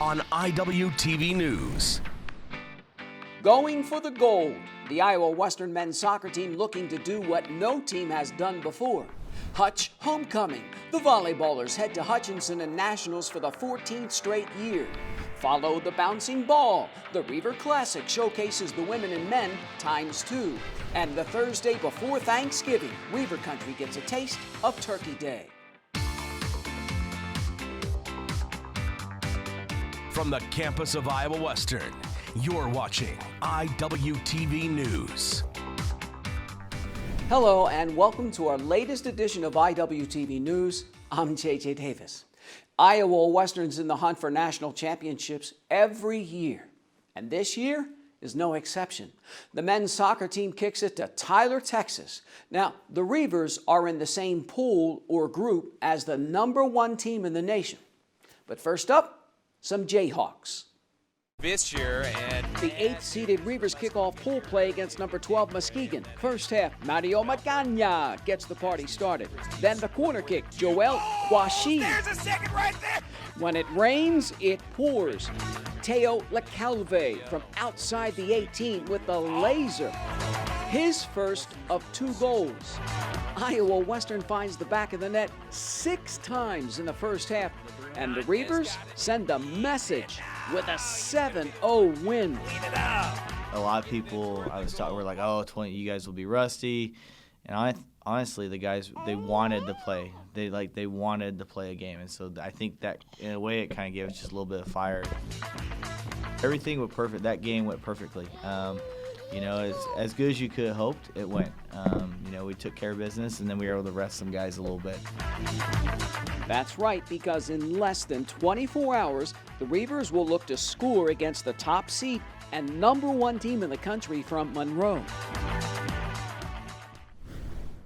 on Iwtv News. Going for the gold. The Iowa Western men's soccer team looking to do what no team has done before. Hutch homecoming. The volleyballers head to Hutchinson and Nationals for the 14th straight year. Follow the bouncing ball. The Reiver Classic showcases the women and men ×2. And the Thursday before Thanksgiving, Reiver Country gets a taste of Turkey Day. From the campus of Iowa Western, you're watching Iwtv News. Hello and welcome to our latest edition of Iwtv News. I'm JJ Davis. Iowa Western's in the hunt for national championships every year, and this year is no exception. The men's soccer team kicks it to Tyler, Texas. Now, the Reivers are in the same pool or group as the #1 team in the nation. But first up, some Jayhawks. This year, and the 8th-seeded Reivers kick off pool play against number 12 Muskegon. First half, Mario Magana gets the party started. Then the corner kick, Joel Kwashi. There's a second right there. When it rains, it pours. Teo LeCalve from outside the 18 with the laser. His first of 2 goals. Iowa Western finds the back of the net 6 times in the first half, and the Reivers send a message with a 7-0 win. A lot of people I was talking were like, "Oh, 20, you guys will be rusty," and honestly, the guys, they wanted to play. They wanted to play a game, and so I think that in a way it kind of gave us just a little bit of fire. Everything went perfect. That game went perfectly. As good as you could have hoped, it went. We took care of business, and then we were able to rest some guys a little bit. That's right, because in less than 24 hours, the Reivers will look to score against the top seed and #1 team in the country from Monroe.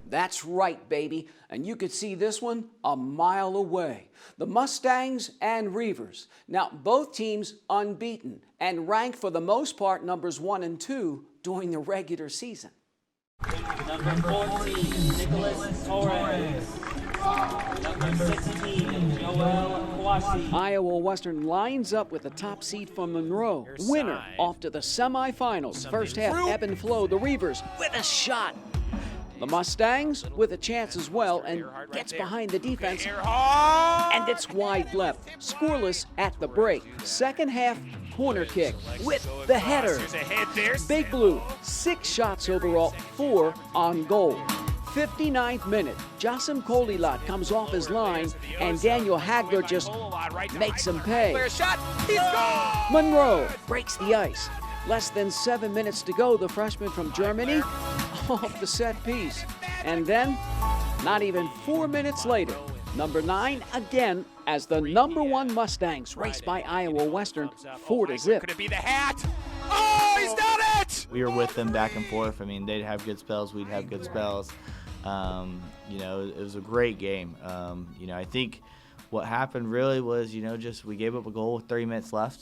That's right, baby, and you could see this one a mile away. The Mustangs and Reivers. Now, both teams unbeaten and ranked for the most part numbers 1 and 2 during the regular season. Number 14, Nicholas Torres. Number 16, Joel Kwashi. Iowa Western lines up with the top seed from Monroe. Winner off to the semifinals. First half, ebb and flow. The Reivers with a shot. The Mustangs with a chance as well and gets behind the defense. And it's wide left. Scoreless at the break. Second half, corner kick with the header. Big Blue, 6 shots overall, 4 on goal. 59th minute, Jasim Kolilat comes off his line and Daniel Hagler just makes him pay. Monroe breaks the ice. Less than 7 minutes to go, the freshman from Germany off the set piece. And then, not even 4 minutes later, number 9 again as the #1 Mustangs race by Iowa Western 4-0. Could it be the hat? Oh, he's done it! We were with them back and forth. I mean, they'd have good spells, we'd have good spells. It was a great game. I think what happened really was, just we gave up a goal with 30 minutes left.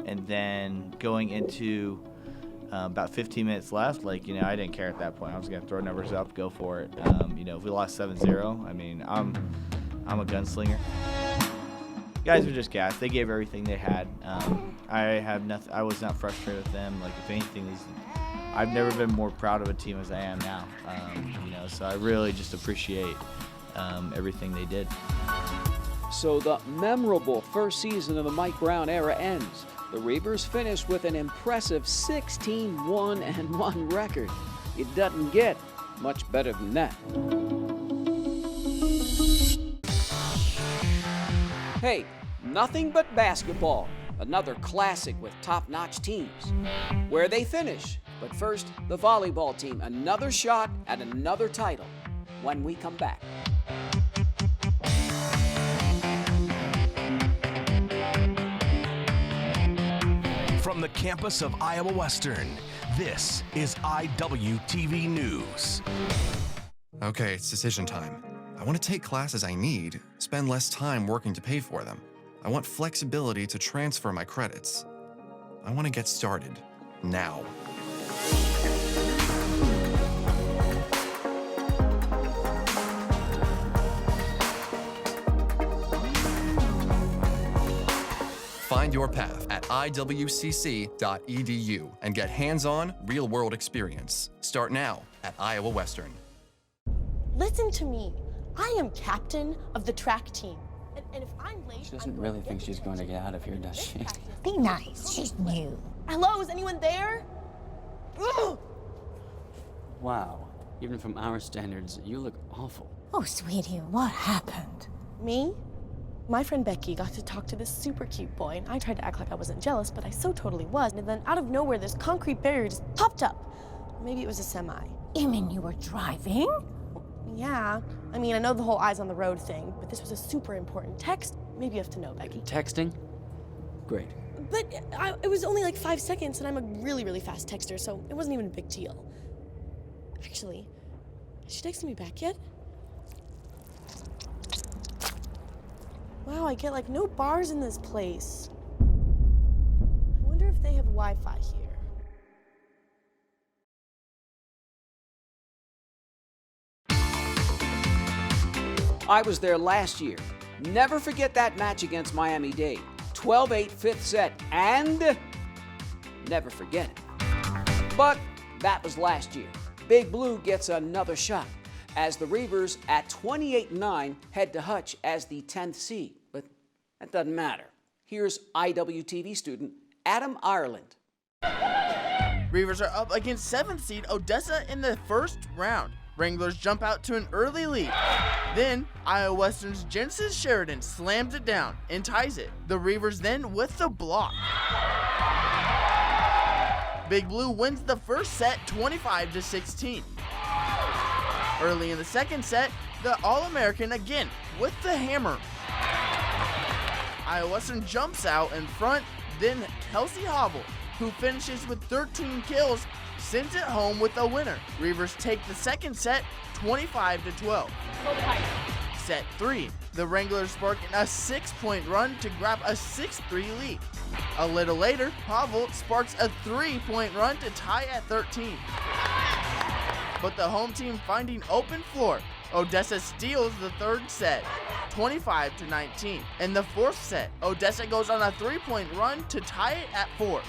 And then going into about 15 minutes left, I didn't care at that point. I was going to throw numbers up, go for it. If we lost 7-0, I'm a gunslinger. Guys were just gassed. They gave everything they had. I was not frustrated with them. If anything, I've never been more proud of a team as I am now. So I really just appreciate everything they did. So the memorable first season of the Mike Brown era ends. The Reivers finished with an impressive 16-1-1 record. It doesn't get much better than that. Hey, nothing but basketball. Another classic with top-notch teams. Where they finish. But first, the volleyball team. Another shot at another title when we come back. From the campus of Iowa Western, this is Iwtv News. Okay, it's decision time. I want to take classes I need, spend less time working to pay for them. I want flexibility to transfer my credits. I want to get started now. Find your path at iwcc.edu and get hands-on, real-world experience. Start now at Iowa Western. Listen to me. I am captain of the track team. And if I'm late, She doesn't really think she's going to get out of here, does she? Be nice. She's new. Hello, is anyone there? Ugh. Wow. Even from our standards, you look awful. Oh, sweetie, what happened? Me? My friend Becky got to talk to this super cute boy, and I tried to act like I wasn't jealous, but I so totally was. And then out of nowhere, this concrete barrier just popped up. Maybe it was a semi. You mean you were driving? Yeah. I mean, I know the whole eyes on the road thing, but this was a super important text. Maybe you have to know, Becky. Texting? Great. But it was only like 5 seconds, and I'm a really, really fast texter, so it wasn't even a big deal. Actually, has she texted me back yet? Wow, I get like no bars in this place. I wonder if they have Wi-Fi here. I was there last year. Never forget that match against Miami-Dade. 12-8 fifth set, and never forget it. But that was last year. Big Blue gets another shot as the Reivers at 28-9 head to Hutch as the 10th seed. But that doesn't matter. Here's Iwtv student Adam Ireland. Reivers are up against 7th seed Odessa in the first round. Wranglers jump out to an early lead. Then, Iowa Western's Genesis Sheridan slams it down and ties it. The Reivers then with the block. Big Blue wins the first set 25-16. Early in the second set, the All-American again with the hammer. Iowa Western jumps out in front, then Kelsey Hobble, who finishes with 13 kills, sends it home with a winner. Reivers take the second set 25-12. Set 3, the Wranglers spark a 6-point run to grab a 6-3 lead. A little later, Hobble sparks a 3-point run to tie at 13. But the home team finding open floor, Odessa steals the third set, 25-19. In the fourth set, Odessa goes on a 3-point run to tie it at 4.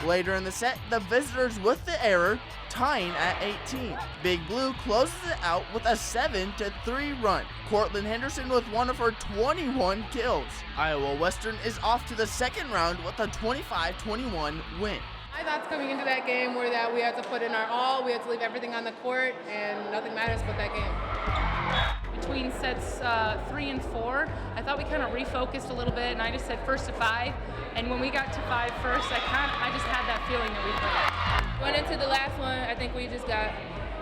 Later in the set, the visitors with the error, tying at 18. Big Blue closes it out with a 7-3 run. Cortland Henderson with one of her 21 kills. Iowa Western is off to the second round with a 25-21 win. My thoughts coming into that game were that we had to put in our all, we had to leave everything on the court, and nothing matters but that game. Between sets 3 and 4, I thought we kind of refocused a little bit, and I just said first to 5. And when we got to 5 first, I just had that feeling that we played. Went into the last one, I think we just got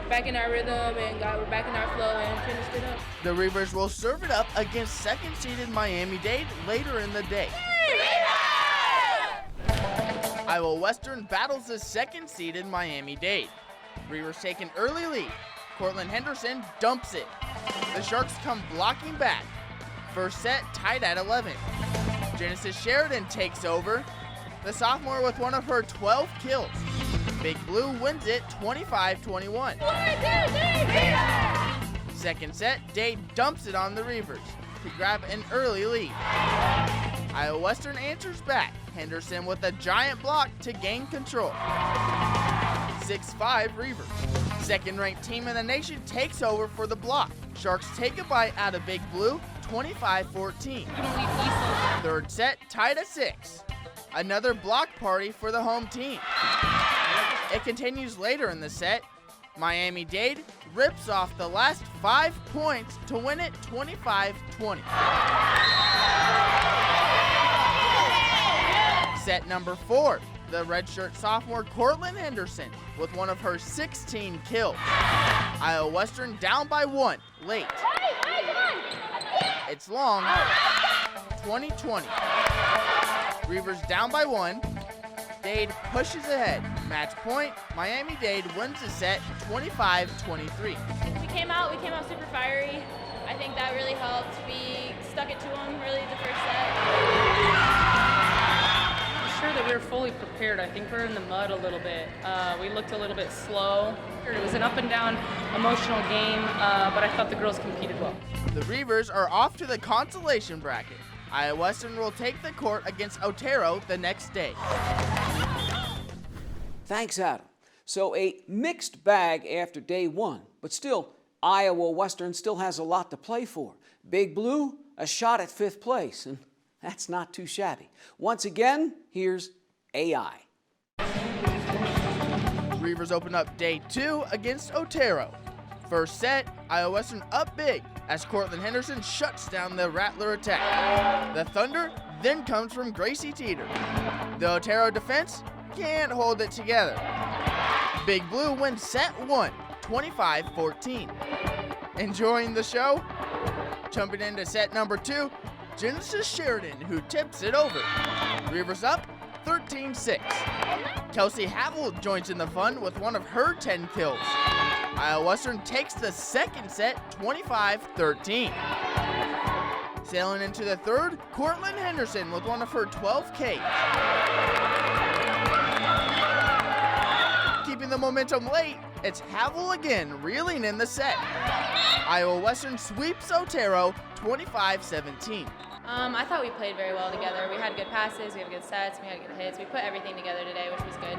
back in our rhythm and got back in our flow and finished it up. The Reivers will serve it up against second-seeded Miami-Dade later in the day. Iowa Western battles the second-seeded Miami-Dade. Reivers take an early lead. Cortland Henderson dumps it. The Sharks come blocking back. First set tied at 11. Genesis Sheridan takes over. The sophomore with one of her 12 kills. Big Blue wins it 25-21. Second set, Dade dumps it on the Reivers to grab an early lead. Iowa Western answers back. Henderson with a giant block to gain control. 6-5 Reivers. Second-ranked team in the nation takes over for the block. Sharks take a bite out of Big Blue, 25-14. Third set tied at 6. Another block party for the home team. It continues later in the set. Miami-Dade rips off the last 5 points to win it 25-20. Set number 4, the redshirt sophomore Cortland Henderson with one of her 16 kills. Iowa Western down by 1 late. It's long, 20-20. Reivers down by 1. Dade pushes ahead. Match point, Miami-Dade wins the set 25-23. We came out super fiery. I think that really helped. We stuck it to them really the first set. I'm sure that we were fully prepared. I think we were in the mud a little bit. We looked a little bit slow. It was an up and down emotional game, but I thought the girls competed well. The Reivers are off to the consolation bracket. Iowa Western will take the court against Otero the next day. Thanks, Adam. So a mixed bag after day one, but still, Iowa Western still has a lot to play for. Big Blue, a shot at 5th place, and that's not too shabby. Once again, here's AI. Reivers open up day 2 against Otero. First set, Iowa Western up big as Cortland Henderson shuts down the Rattler attack. The thunder then comes from Gracie Teeter. The Otero defense can't hold it together. Big Blue wins set 1, 25-14. Enjoying the show? Jumping into set number 2, Genesis Sheridan, who tips it over. Reivers up 13-6. Kelsey Havel joins in the fun with one of her 10 kills. Iowa Western takes the second set 25-13. Sailing into the third, Cortland Henderson with one of her 12 Ks. Keeping the momentum late, it's Havel again reeling in the set. Iowa Western sweeps Otero 25-17. I thought we played very well together. We had good passes, we had good sets, we had good hits. We put everything together today, which was good.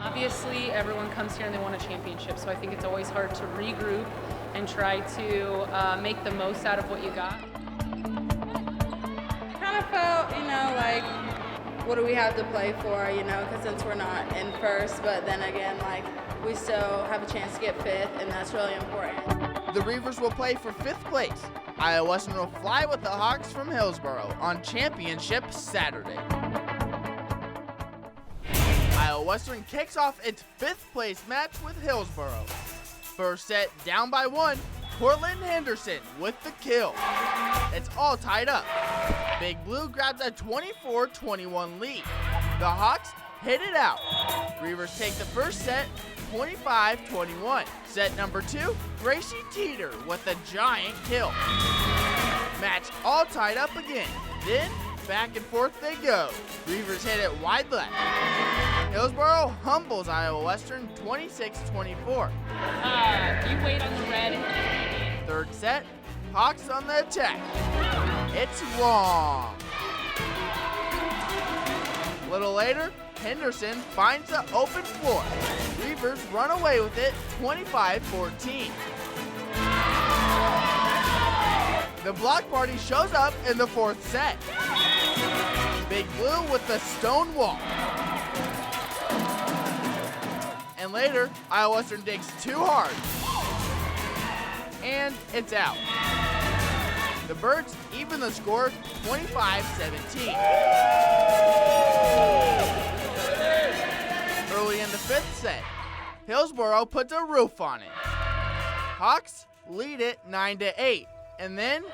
Obviously, everyone comes here and they want a championship, so I think it's always hard to regroup and try to make the most out of what you got. Kind of felt, like, what do we have to play for, because since we're not in first, but then again, we still have a chance to get 5th, and that's really important. The Reivers will play for 5th place. Iowa Western will fly with the Hawks from Hillsboro on Championship Saturday. Iowa Western kicks off its 5th place match with Hillsboro. First set down by 1, Cortland Henderson with the kill. It's all tied up. Big Blue grabs a 24-21 lead. The Hawks hit it out. Reivers take the first set 25-21. Set number 2, Gracie Teeter with a giant kill. Match all tied up again. Then back and forth they go. Reivers hit it wide left. Hillsboro humbles Iowa Western 26-24. You wait on the red. Third set, Hawks on the attack. It's long. A little later, Henderson finds the open floor. Reivers run away with it 25-14. The block party shows up in the 4th set. Big Blue with the stone wall. And later, Iowa Western digs too hard. And it's out. The Birds even the score 25-17. Early in the 5th set, Hillsboro puts a roof on it. Hawks lead it 9-8, and then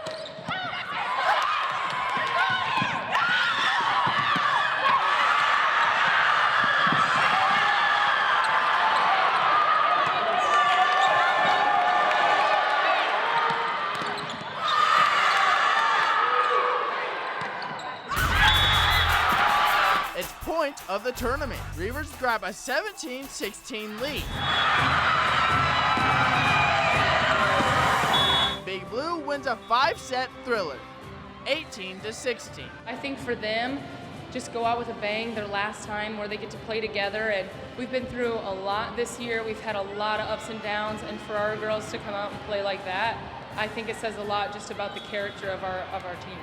it's point of the tournament. Reivers grab a 17-16 lead. Big Blue wins a 5-set thriller, 18-16. I think for them, just go out with a bang their last time where they get to play together, and we've been through a lot this year. We've had a lot of ups and downs, and for our girls to come out and play like that, I think it says a lot just about the character of our team.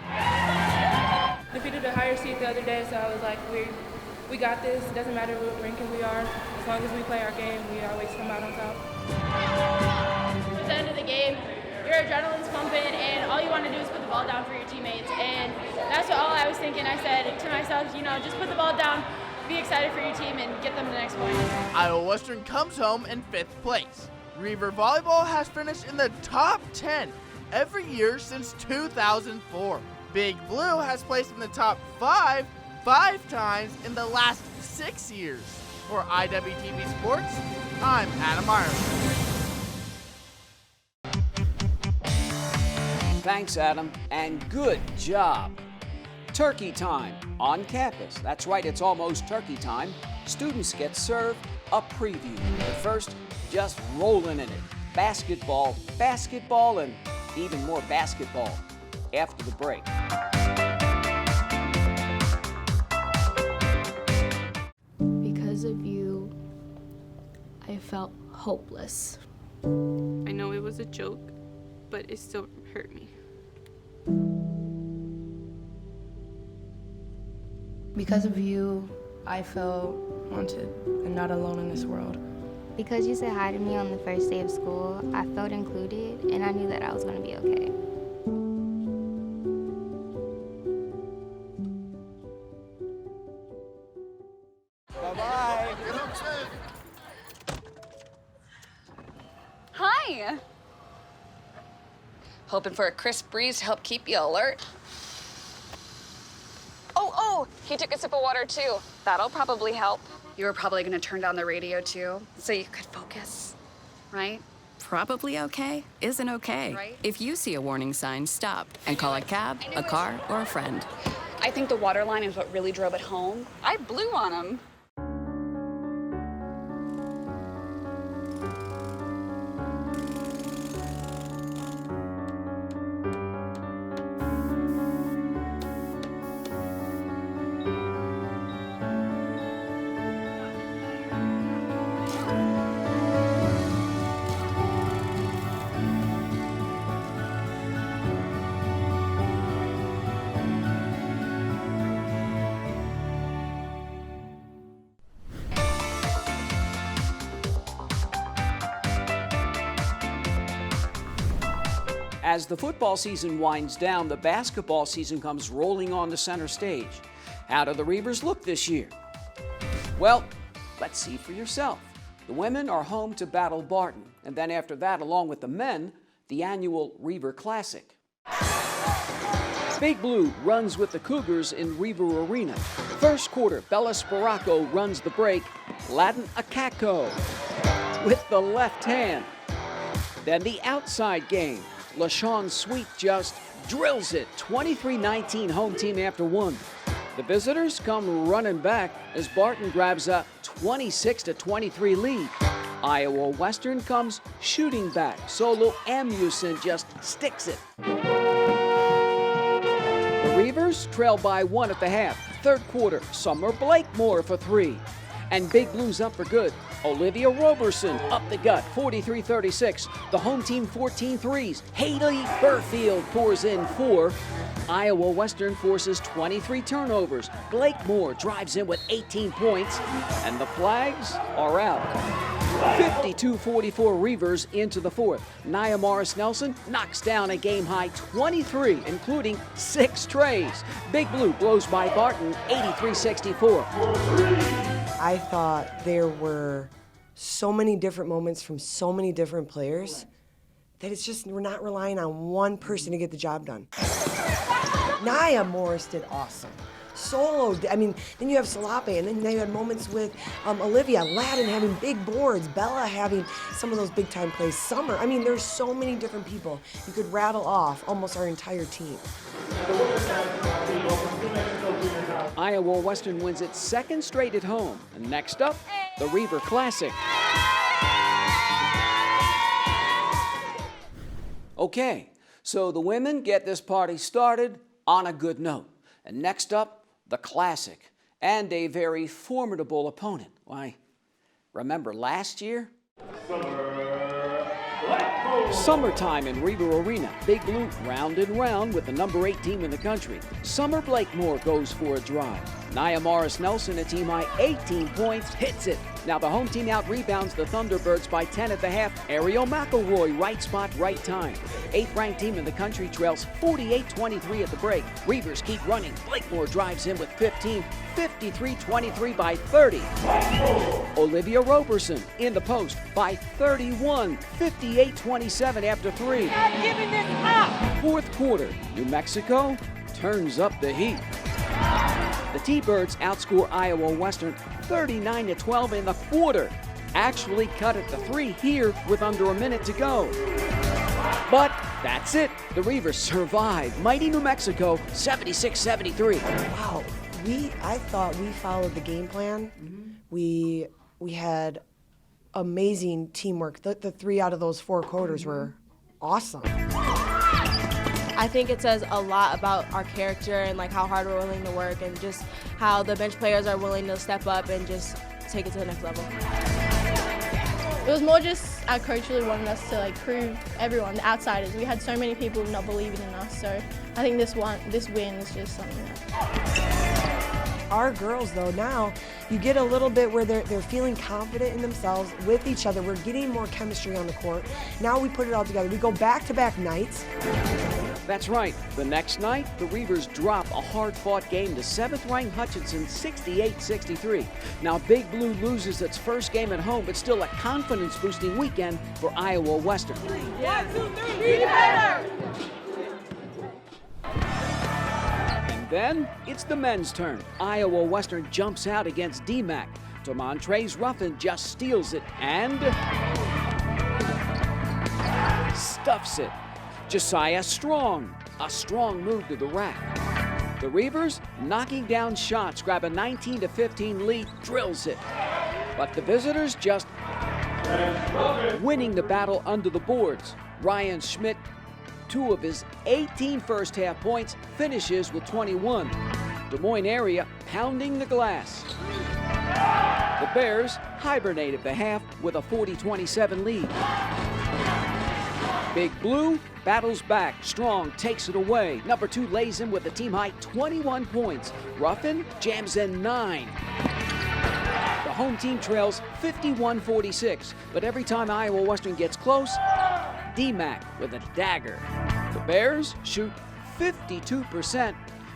Defeated a higher seed the other day, so I was like, we got this. It doesn't matter what ranking we are. As long as we play our game, we always come out on top. At the end of the game, your adrenaline's pumping, and all you want to do is put the ball down for your teammates. And that's all I was thinking. I said to myself, just put the ball down, be excited for your team, and get them to the next point. Iowa Western comes home in 5th place. Reiver Volleyball has finished in the top 10 every year since 2004. Big Blue has placed in the top 5 times in the last 6 years. For IWTV Sports, I'm Adam Ireland. Thanks, Adam, and good job. Turkey time on campus. That's right, it's almost turkey time. Students get served a preview. But first, just rolling in it. Basketball, and even more basketball. after the break. Because of you, I felt hopeless. I know it was a joke, but it still hurt me. Because of you, I felt wanted and not alone in this world. Because you said hi to me on the first day of school, I felt included, and I knew that I was going to be okay. Bye-bye. Hi. Hoping for a crisp breeze to help keep you alert. Oh, he took a sip of water too. That'll probably help. You were probably gonna turn down the radio too, so you could focus, right? Probably okay isn't okay. Right. If you see a warning sign, stop and call a cab, a car, or a friend. I think the water line is what really drove it home. I blew on him. As the football season winds down, the basketball season comes rolling on the center stage. How do the Reivers look this year? Well, let's see for yourself. The women are home to Battle Barton, and then after that, along with the men, the annual Reiver Classic. Big Blue runs with the Cougars in Reiver Arena. First quarter, Bella Sparaco runs the break, Latin Akako with the left hand. Then the outside game. LaShawn Sweet just drills it, 23-19 home team after one. The visitors come running back as Barton grabs a 26-23 lead. Iowa Western comes shooting back. Solo Amusin just sticks it. The Reivers trail by one at the half. Third quarter, Summer Blakemore for three. And Big Blue's up for good. Olivia Roberson up the gut, 43-36. The home team 14 threes. Haley Burfield pours in four. Iowa Western forces 23 turnovers. Blakemore drives in with 18 points. And the flags are out. 52-44 Reivers into the fourth. Nia Morris-Nelson knocks down a game-high 23, including 6 trays. Big Blue blows by Barton, 83-64. I thought there were so many different moments from so many different players that it's just, we're not relying on one person to get the job done. Nia Morris did awesome. Solo, I mean, then you have Salape, and then you had moments with Olivia, Ladin having big boards, Bella having some of those big-time plays, Summer. I mean, there's so many different people. You could rattle off almost our entire team. Iowa Western wins its second straight at home. And next up, the Reiver Classic. Okay, so the women get this party started on a good note. And next up, the Classic, and a very formidable opponent. Why, remember last year? Summertime in Reiver Arena. Big Blue round and round with the number 8 team in the country. Summer Blakemore goes for a drive. Nia Morris-Nelson, a team-high 18 points, hits it. Now the home team out-rebounds the Thunderbirds by 10 at the half. Ariel McElroy, right spot, right time. 8th-ranked team in the country trails 48-23 at the break. Reivers keep running. Blakemore drives in with 15, 53-23 by 30. Olivia Roberson in the post by 31, 58-27 after 3. Not giving this up! Fourth quarter, New Mexico turns up the heat. The T-Birds outscore Iowa Western 39-12 in the quarter. Actually cut at the 3 here with under a minute to go. But that's it. The Reivers survive. Mighty New Mexico, 76-73. Wow, I thought we followed the game plan. We had amazing teamwork. The 3 out of those 4 quarters were awesome. I think it says a lot about our character and like how hard we're willing to work and just how the bench players are willing to step up and just take it to the next level. It was more just our coach really wanted us to like prove everyone, the outsiders. We had so many people not believing in us, so I think this win is just something that. Our girls, though, now you get a little bit where they're feeling confident in themselves with each other. We're getting more chemistry on the court. Now we put it all together. We go back-to-back nights. That's right. The next night, the Reivers drop a hard-fought game to 7th-ranked Hutchinson 68-63. Now, Big Blue loses its first game at home, but still a confidence-boosting weekend for Iowa Western. 1, 2, 3, be better! Then it's the men's turn. Iowa Western jumps out against DMAC. Demontrez Ruffin just steals it and stuffs it. Josiah Strong, a strong move to the rack. The Reivers knocking down shots, grab a 19-15 lead, drills it. But the visitors just winning the battle under the boards. Ryan Schmidt, 2 of his 18 first-half points, finishes with 21. Des Moines area pounding the glass. The Bears hibernated the half with a 40-27 lead. Big Blue battles back. Strong takes it away. Number 2 lays in with a team-high 21 points. Ruffin jams in 9. The home team trails 51-46, but every time Iowa Western gets close, DMAC with a dagger. The Bears shoot 52%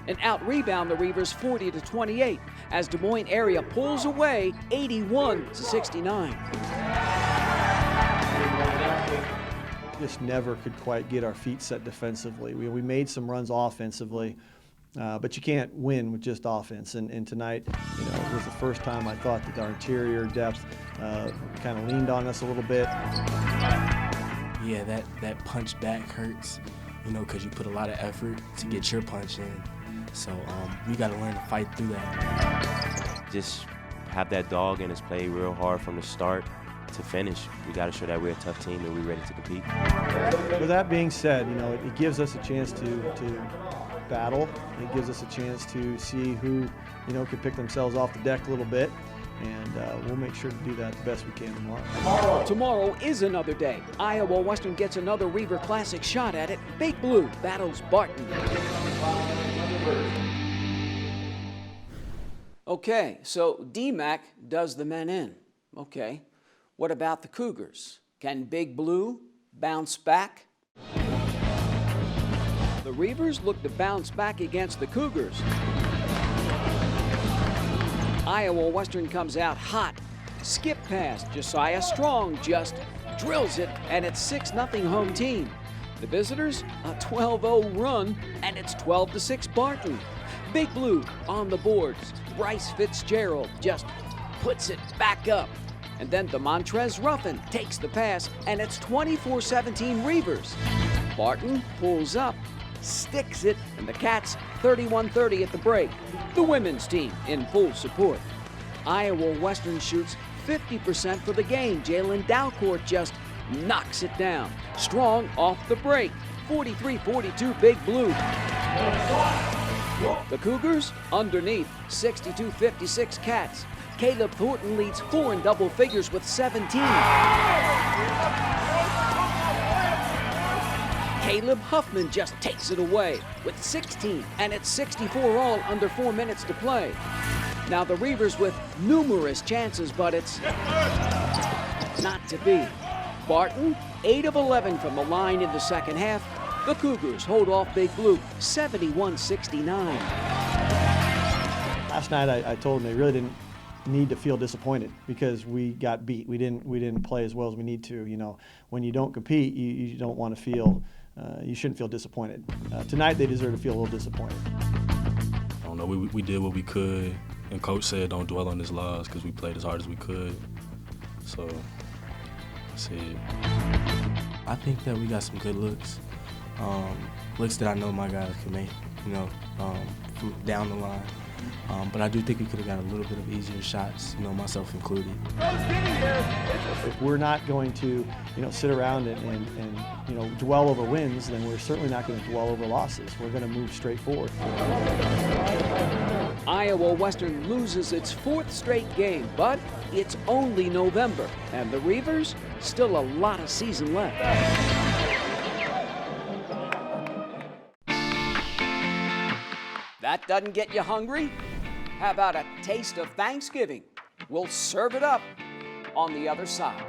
and out-rebound the Reivers 40-28 as Des Moines area pulls away 81-69. Just never could quite get our feet set defensively. We made some runs offensively, but you can't win with just offense. And tonight, it was the first time I thought that our interior depth kind of leaned on us a little bit. Yeah, that punch back hurts, because you put a lot of effort to get your punch in. So we got to learn to fight through that. Just have that dog in us, play real hard from the start to finish. We got to show that we're a tough team and we're ready to compete. With that being said, it gives us a chance to battle. It gives us a chance to see who, can pick themselves off the deck a little bit. And we'll make sure to do that the best we can tomorrow. Tomorrow is another day. Iowa Western gets another Reiver Classic shot at it. Big Blue battles Barton. Okay, so DMAC does the men in. Okay, what about the Cougars? Can Big Blue bounce back? The Reivers look to bounce back against the Cougars. Iowa Western comes out hot. Skip pass. Josiah Strong just drills it, and it's 6-0 home team. The visitors, a 12-0 run, and it's 12-6 Barton. Big Blue on the boards. Bryce Fitzgerald just puts it back up. And then Demontrez Ruffin takes the pass, and it's 24-17 Reivers. Barton pulls up, sticks it, and the Cats 31-30 at the break. The women's team in full support. Iowa Western shoots 50% for the game. Jalen Dalcourt just knocks it down. Strong off the break. 43-42 Big Blue. The Cougars underneath. 62-56 Cats. Caleb Thornton leads 4 in double figures with 17. Caleb Huffman just takes it away with 16, and it's 64 all under 4 minutes to play. Now the Reivers with numerous chances, but it's not to be. Barton, 8 of 11 from the line in the second half. The Cougars hold off Big Blue, 71-69. Last night I told them they really didn't need to feel disappointed because we got beat. We didn't play as well as we need to. When you don't compete, you don't want to feel. You shouldn't feel disappointed. Tonight they deserve to feel a little disappointed. I don't know. We did what we could, and Coach said don't dwell on this loss because we played as hard as we could. So that's it. I think that we got some good looks. Looks that I know my guys can make. From down the line. But I do think we could have got a little bit of easier shots, myself included. If we're not going to, sit around and dwell over wins, then we're certainly not going to dwell over losses. We're going to move straight forward. Iowa Western loses its 4th straight game, but it's only November, and the Reivers still a lot of season left. That doesn't get you hungry? How about a taste of Thanksgiving? We'll serve it up on the other side.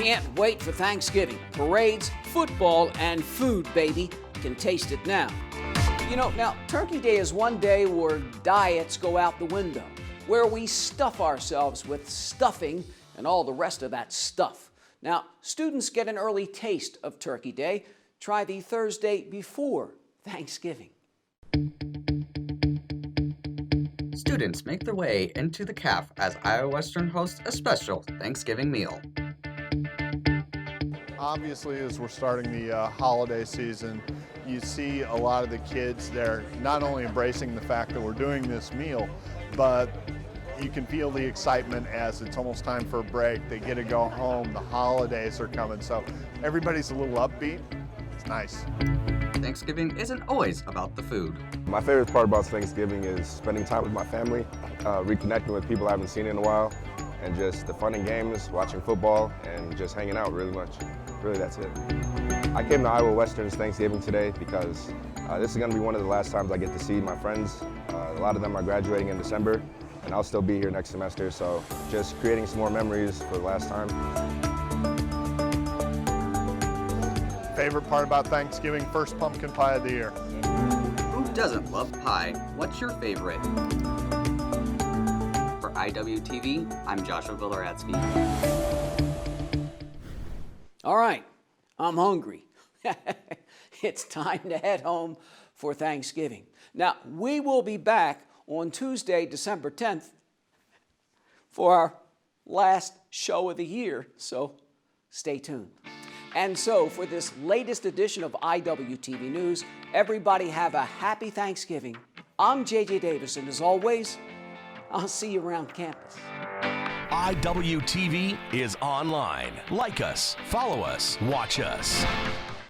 Can't wait for Thanksgiving. Parades, football, and food, baby. Can taste it now. Now, Turkey Day is one day where diets go out the window, where we stuff ourselves with stuffing and all the rest of that stuff. Now, students get an early taste of Turkey Day. Try the Thursday before Thanksgiving. Students make their way into the CAF as Iowa Western hosts a special Thanksgiving meal. Obviously, as we're starting the holiday season, you see a lot of the kids there not only embracing the fact that we're doing this meal, but you can feel the excitement as it's almost time for a break. They get to go home, the holidays are coming, so everybody's a little upbeat. It's nice. Thanksgiving isn't always about the food. My favorite part about Thanksgiving is spending time with my family, reconnecting with people I haven't seen in a while, and just the fun and games, watching football, and just hanging out really much. Really, that's it. I came to Iowa Western's Thanksgiving today because this is going to be one of the last times I get to see my friends. A lot of them are graduating in December, and I'll still be here next semester, so just creating some more memories for the last time. Favorite part about Thanksgiving, first pumpkin pie of the year. Who doesn't love pie? What's your favorite? For Iwtv, I'm Joshua Voloratsky. All right, I'm hungry. It's time to head home for Thanksgiving. Now, we will be back on Tuesday, December 10th for our last show of the year, so stay tuned. And so, for this latest edition of Iwtv News, everybody have a happy Thanksgiving. I'm J.J. Davis, and as always, I'll see you around campus. Iwtv is online. Like us, follow us, watch us.